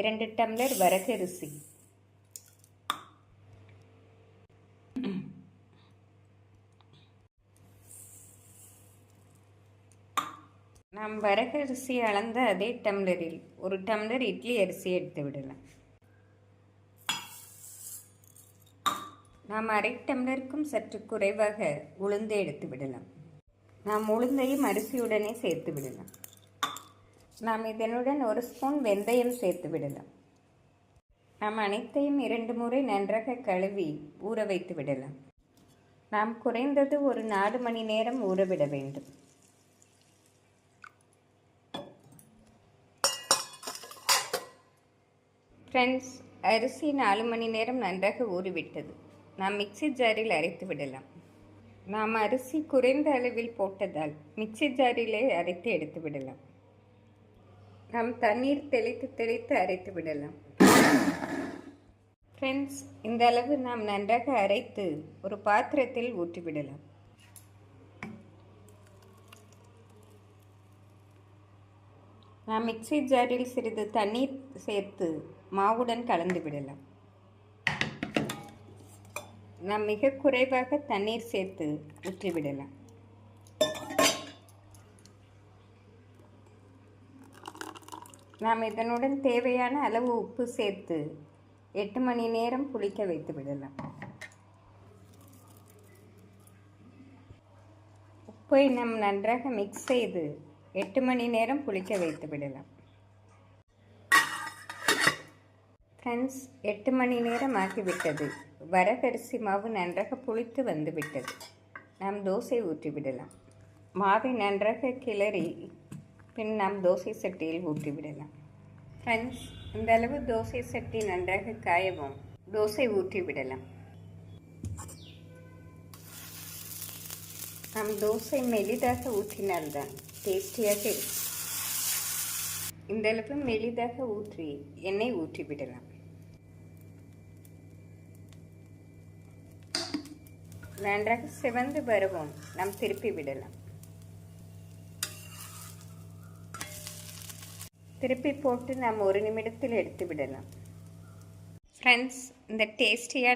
2 tumbler வரகரிசி, நாம் வரகரிசி அளந்த அதே டம்ளரில் 1 டம்ளர் இட்லி அரிசி எடுத்து விடலாம். நாம் அரை டம்ளருக்கும் சற்று குறைவாக உளுந்து எடுத்து விடலாம். நாம் உளுந்தையும் அரிசியுடனே சேர்த்து விடலாம். நாம் இதனுடன் 1 ஸ்பூன் வெந்தயம் சேர்த்து விடலாம். நாம் அனைத்தையும் 2 முறை நன்றாக கழுவி ஊற வைத்து விடலாம். நாம் குறைந்தது ஒரு 4 மணி நேரம் ஊறவிட வேண்டும். ஃப்ரெண்ட்ஸ், அரிசி 4 மணி நேரம் நன்றாக ஊறிவிட்டது. நாம் மிக்சி ஜாரில் அரைத்து விடலாம். நாம் அரிசி குறைந்த அளவில் போட்டதால் மிக்சி ஜாரிலே அரைத்து எடுத்து விடலாம். நாம் தண்ணீர் தெளித்து தெளித்து அரைத்து விடலாம். ஃப்ரெண்ட்ஸ், இந்த அளவு நாம் நன்றாக அரைத்து ஒரு பாத்திரத்தில் ஊற்றிவிடலாம். நாம் மிக்சி ஜாரில் சிறிது தண்ணீர் சேர்த்து மாவுடன் கலந்து விடலாம். நாம் மிக குறைவாக தண்ணீர் சேர்த்து ஊற்றிவிடலாம். நாம் இதனுடன் தேவையான அளவு உப்பு சேர்த்து 8 மணி நேரம் புளிக்க வைத்து விடலாம். உப்பை நாம் நன்றாக மிக்ஸ் செய்து 8 மணி நேரம் புளிக்க வைத்து விடலாம். ஃப்ரெண்ட்ஸ், 8 மணி நேரம் ஆகிவிட்டது. வரகரிசி மாவு நன்றாக புளித்து வந்து விட்டது. நாம் தோசை ஊற்றிவிடலாம். மாவை நன்றாக கிளறி பின் நாம் தோசை சட்டியில் ஊற்றிவிடலாம். ஃப்ரெண்ட்ஸ், இந்த அளவு தோசை சட்டி நன்றாக காயவும் தோசை ஊற்றிவிடலாம். நாம் தோசை மெலிதாக ஊற்றினால்தான் டேஸ்டியாக இருக்கும். இந்த அளவு மெலிதாக ஊற்றி எண்ணெய் ஊற்றிவிடலாம். நன்றாக சிவந்து வருவோம் நாம் திருப்பி விடலாம். திருப்பி போட்டு நாம் 1 நிமிடத்தில் எடுத்து விடலாம். ஃப்ரெண்ட்ஸ், இந்த டேஸ்டியான